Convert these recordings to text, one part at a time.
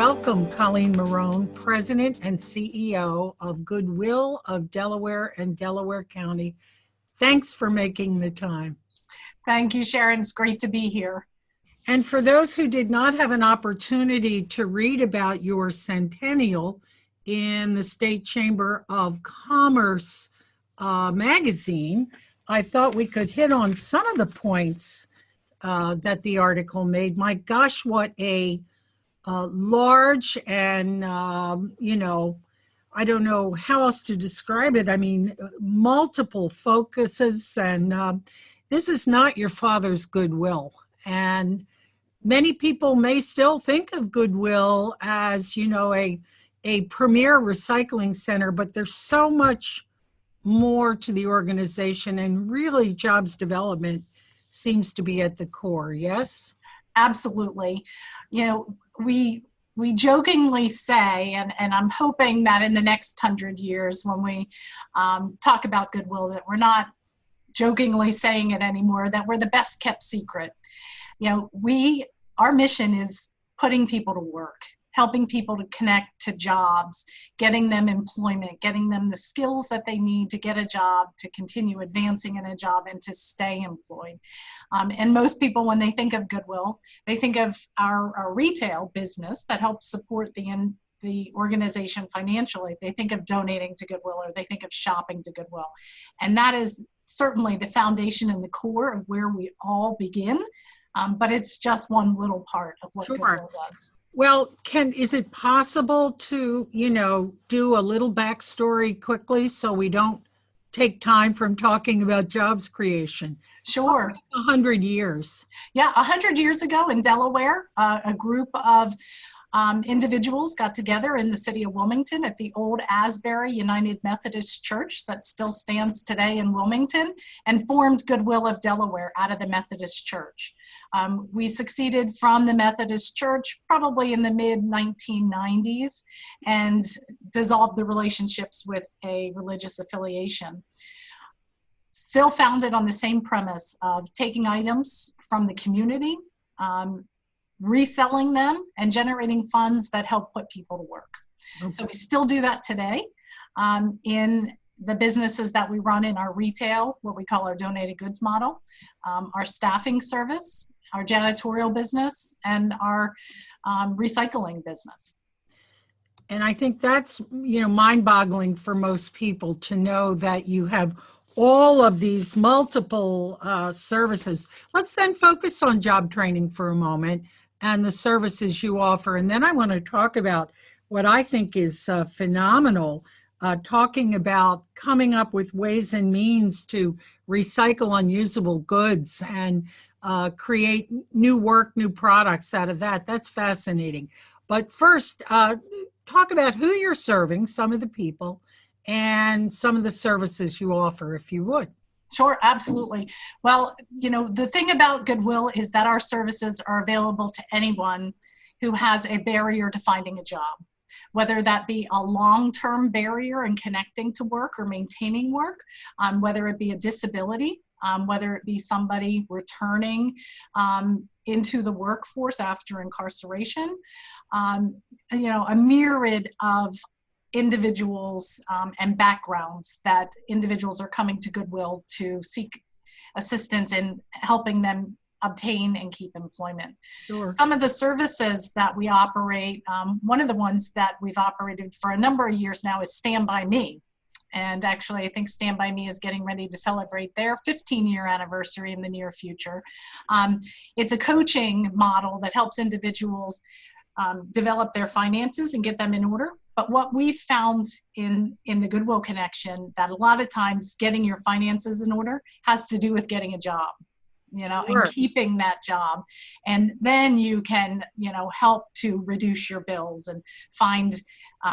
Welcome, Colleen Morrone, President and CEO of Goodwill of Delaware and Delaware County. Thanks for making the time. Thank you, Sharon. It's great to be here. And for those who did not have an opportunity to read about your centennial in the State Chamber of Commerce magazine, I thought we could hit on some of the points that the article made. My gosh, what a large and, I don't know how else to describe it. I mean, multiple focuses, and this is not your father's Goodwill. And many people may still think of Goodwill as, a premier recycling center, but there's so much more to the organization, and really jobs development seems to be at the core. Yes? Absolutely. We jokingly say, and I'm hoping that in the next 100 years when we talk about Goodwill, that we're not jokingly saying it anymore, that we're the best kept secret. Our mission is putting people to work, helping people to connect to jobs, getting them employment, getting them the skills that they need to get a job, to continue advancing in a job, and to stay employed. And most people, when they think of Goodwill, they think of our retail business that helps support the organization financially. They think of donating to Goodwill, or they think of shopping to Goodwill. And that is certainly the foundation and the core of where we all begin. But it's just one little part of what Goodwill does. Well, is it possible to, do a little backstory quickly so we don't take time from talking about jobs creation? Sure. 100 years. Yeah, 100 years ago in Delaware, a group of individuals got together in the city of Wilmington at the old Asbury United Methodist Church that still stands today in Wilmington, and formed Goodwill of Delaware out of the Methodist Church. We succeeded from the Methodist Church probably in the mid-1990s and dissolved the relationships with a religious affiliation. Still founded on the same premise of taking items from the community, reselling them, and generating funds that help put people to work. Okay. So we still do that today in the businesses that we run in our retail, what we call our donated goods model, our staffing service, our janitorial business, and our recycling business. And I think that's, mind-boggling for most people to know that you have all of these multiple services. Let's then focus on job training for a moment and the services you offer. And then I want to talk about what I think is phenomenal, talking about coming up with ways and means to recycle unusable goods and create new work, new products out of that. That's fascinating. But first, talk about who you're serving, some of the people, and some of the services you offer, if you would. Sure, absolutely. Well, the thing about Goodwill is that our services are available to anyone who has a barrier to finding a job, whether that be a long-term barrier in connecting to work or maintaining work, whether it be a disability, whether it be somebody returning into the workforce after incarceration, a myriad of individuals and backgrounds that individuals are coming to Goodwill to seek assistance in helping them obtain and keep employment. Sure. Some of the services that we operate, one of the ones that we've operated for a number of years now is Stand By Me. And actually, I think Stand By Me is getting ready to celebrate their 15-year anniversary in the near future. It's a coaching model that helps individuals develop their finances and get them in order. But what we've found in the Goodwill connection, that a lot of times getting your finances in order has to do with getting a job, Sure. and keeping that job. And then you can, help to reduce your bills and find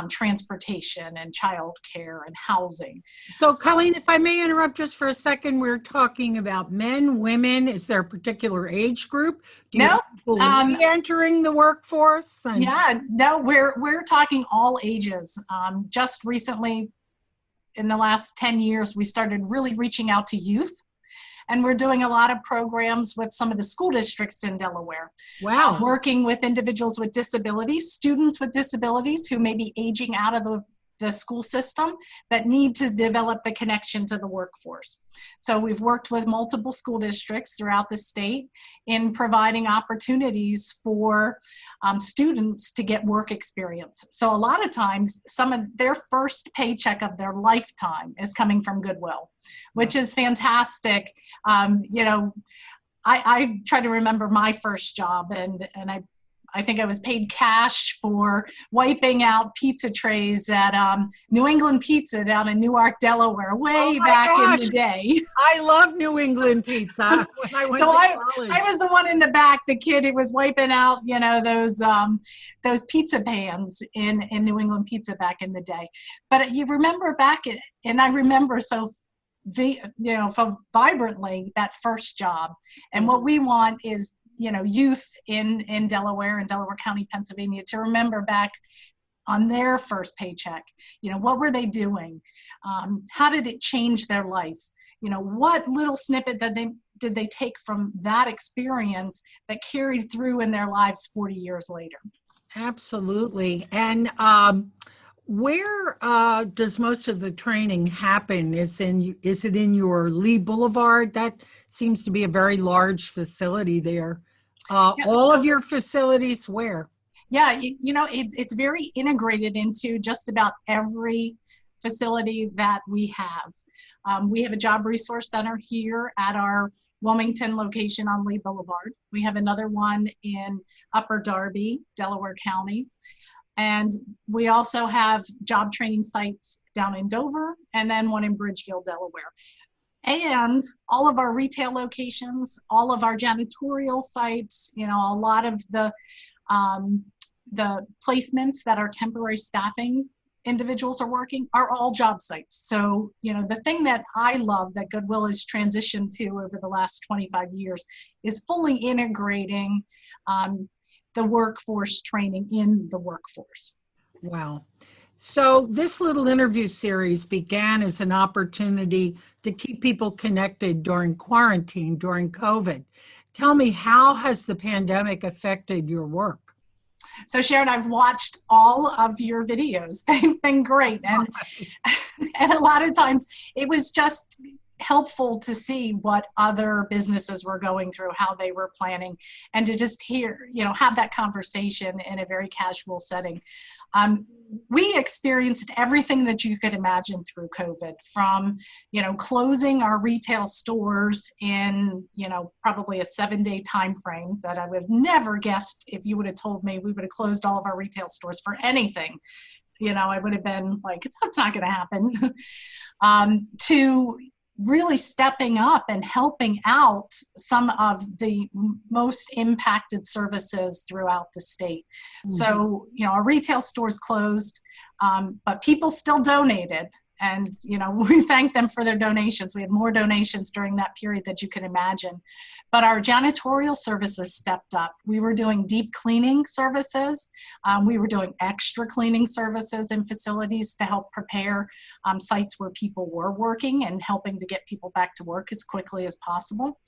transportation and childcare and housing. So, Colleen, if I may interrupt just for a second, we're talking about men, women. Is there a particular age group? Do you have people re-entering the workforce? No, we're talking all ages. Just recently, in the last 10 years, we started really reaching out to youth And we're doing a lot of programs with some of the school districts in Delaware. Wow. Working with individuals with disabilities, students with disabilities who may be aging out of the school system that need to develop the connection to the workforce. So we've worked with multiple school districts throughout the state in providing opportunities for students to get work experience. So a lot of times, some of their first paycheck of their lifetime is coming from Goodwill, which is fantastic. You know, I try to remember my first job, and I think I was paid cash for wiping out pizza trays at New England Pizza down in Newark, Delaware, way back in the day. I love New England pizza when I went to college. I was the one in the back, the kid who was wiping out, you know, those pizza pans in New England Pizza back in the day. But you remember back, and I remember so vibrantly that first job. And what we want is, you know, youth in Delaware and Delaware County, Pennsylvania, to remember back on their first paycheck. You know, what were they doing? How did it change their life? You know, what little snippet did they take from that experience that carried through in their lives 40 years later? Absolutely. And where does most of the training happen? Is it in your Lee Boulevard? That seems to be a very large facility there. Yes. All of your facilities where? Yeah, you know, it's very integrated into just about every facility that we have. We have a job resource center here at our Wilmington location on Lee Boulevard. We have another one in Upper Darby, Delaware County. And we also have job training sites down in Dover and then one in Bridgeville, Delaware. And all of our retail locations, all of our janitorial sites, you know, a lot of the placements that our temporary staffing individuals are working are all job sites. So, you know, the thing that I love that Goodwill has transitioned to over the last 25 years is fully integrating the workforce training in the workforce. Wow. So this little interview series began as an opportunity to keep people connected during quarantine, during COVID. Tell me, how has the pandemic affected your work? So Sharon, I've watched all of your videos. They've been great. And a lot of times it was just helpful to see what other businesses were going through, how they were planning, and to just hear, you know, have that conversation in a very casual setting. We experienced everything that you could imagine through COVID, from, you know, closing our retail stores in, you know, probably a 7-day time frame that I would have never guessed. If you would have told me we would have closed all of our retail stores for anything, you know, I would have been like, that's not going to happen. To really stepping up and helping out some of the most impacted services throughout the state. Mm-hmm. So, you know, our retail stores closed, but people still donated. And, you know, we thank them for their donations. We had more donations during that period that you can imagine. But our janitorial services stepped up. We were doing deep cleaning services. We were doing extra cleaning services in facilities to help prepare sites where people were working and helping to get people back to work as quickly as possible.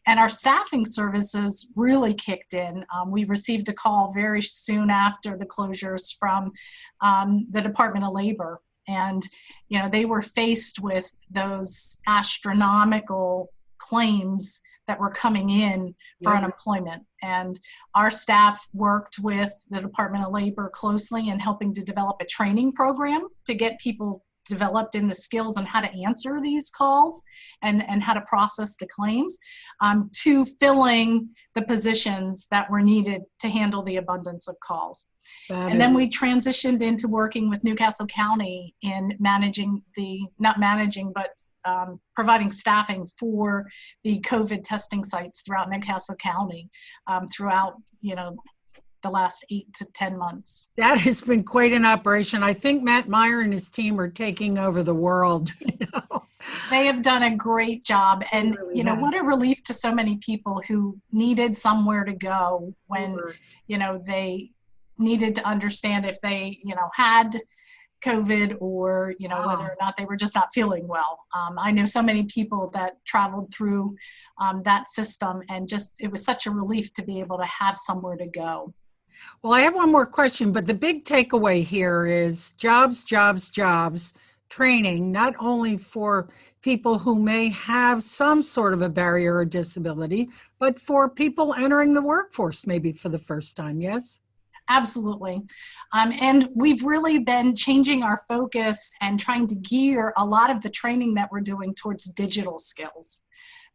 And our staffing services really kicked in. We received a call very soon after the closures from the Department of Labor. And, you know, they were faced with those astronomical claims that were coming in for unemployment. And our staff worked with the Department of Labor closely in helping to develop a training program to get people developed in the skills on how to answer these calls and how to process the claims, to filling the positions that were needed to handle the abundance of calls. And then we transitioned into working with Newcastle County in providing staffing for the COVID testing sites throughout Newcastle County throughout, you know, the last 8 to 10 months. That has been quite an operation. I think Matt Meyer and his team are taking over the world. You know? They have done a great job. And, really, you know, what a relief to so many people who needed somewhere to go when, you know, they needed to understand if they, you know, had COVID or, you know, whether or not they were just not feeling well. I know so many people that traveled through that system, and just, it was such a relief to be able to have somewhere to go. Well, I have one more question, but the big takeaway here is jobs, jobs, jobs, training, not only for people who may have some sort of a barrier or disability, but for people entering the workforce maybe for the first time, yes? Absolutely. And we've really been changing our focus and trying to gear a lot of the training that we're doing towards digital skills,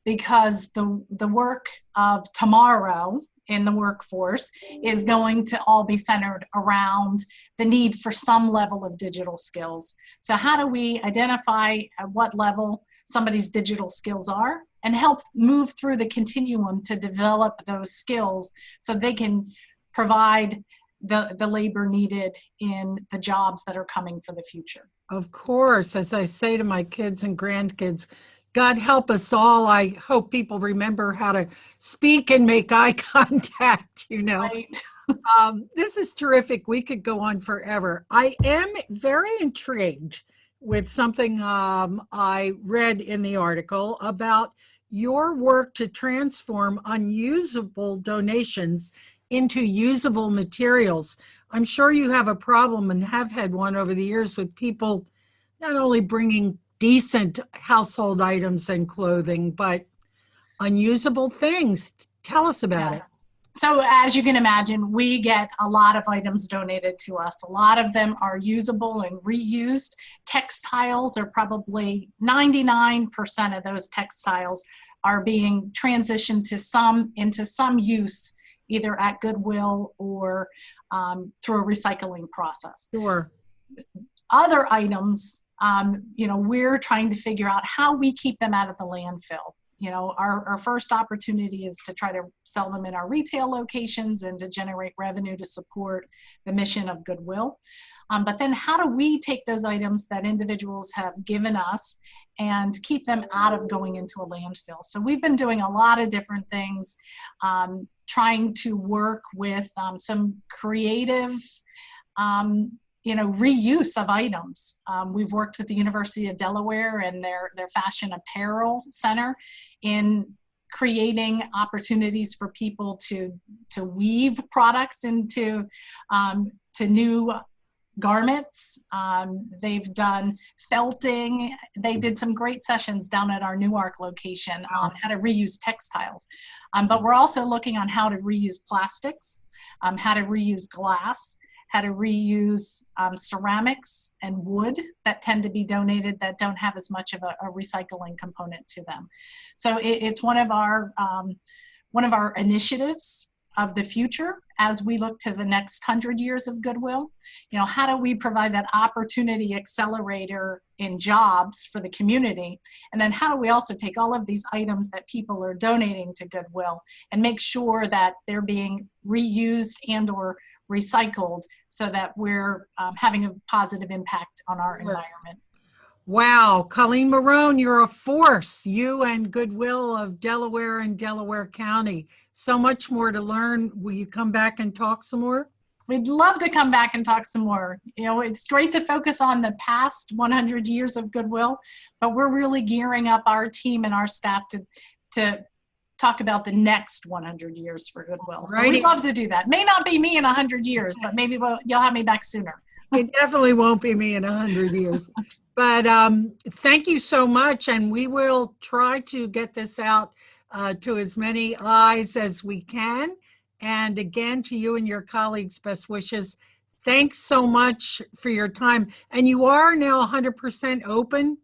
because the work of tomorrow in the workforce is going to all be centered around the need for some level of digital skills. So how do we identify at what level somebody's digital skills are and help move through the continuum to develop those skills so they can provide the labor needed in the jobs that are coming for the future. Of course, as I say to my kids and grandkids, God help us all. I hope people remember how to speak and make eye contact, you know. Right. This is terrific. We could go on forever. I am very intrigued with something I read in the article about your work to transform unusable donations into usable materials. I'm sure you have a problem and have had one over the years with people not only bringing decent household items and clothing, but unusable things. Tell us about it. So as you can imagine, we get a lot of items donated to us. A lot of them are usable and reused. Textiles are probably 99% of those textiles are being transitioned into some use, either at Goodwill or through a recycling process. Sure. Other items, you know, we're trying to figure out how we keep them out of the landfill. You know, our first opportunity is to try to sell them in our retail locations and to generate revenue to support the mission of Goodwill. But then how do we take those items that individuals have given us and keep them out of going into a landfill? So we've been doing a lot of different things, trying to work with some creative you know, reuse of items. We've worked with the University of Delaware and their fashion apparel center in creating opportunities for people to weave products into to new garments. They've done felting. They did some great sessions down at our Newark location on how to reuse textiles. But we're also looking on how to reuse plastics, how to reuse glass, how to reuse ceramics and wood that tend to be donated that don't have as much of a recycling component to them. So it's one of our initiatives of the future as we look to the next 100 years of Goodwill. You know, how do we provide that opportunity accelerator in jobs for the community? And then how do we also take all of these items that people are donating to Goodwill and make sure that they're being reused and or recycled so that we're having a positive impact on our environment. Wow, Colleen Morrone, you're a force. You and Goodwill of Delaware and Delaware County. So much more to learn. Will you come back and talk some more? We'd love to come back and talk some more. You know, it's great to focus on the past 100 years of Goodwill, but we're really gearing up our team and our staff to talk about the next 100 years for Goodwill. So we'd love to do that. May not be me in 100 years, but maybe you'll have me back sooner. It definitely won't be me in 100 years. But thank you so much. And we will try to get this out to as many eyes as we can. And again, to you and your colleagues, best wishes. Thanks so much for your time. And you are now 100% open,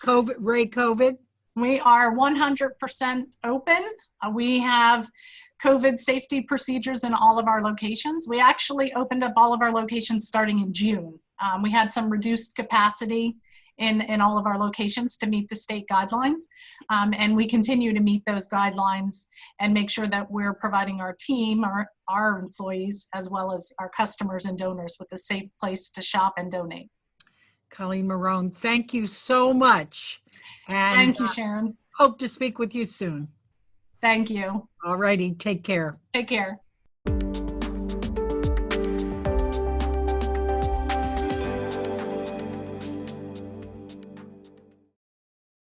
COVID? We are 100% open. We have COVID safety procedures in all of our locations. We actually opened up all of our locations starting in June. We had some reduced capacity in all of our locations to meet the state guidelines. And we continue to meet those guidelines and make sure that we're providing our team, our employees, as well as our customers and donors with a safe place to shop and donate. Colleen Morrone, thank you so much. And thank you, Sharon. Hope to speak with you soon. Thank you. All righty. Take care. Take care.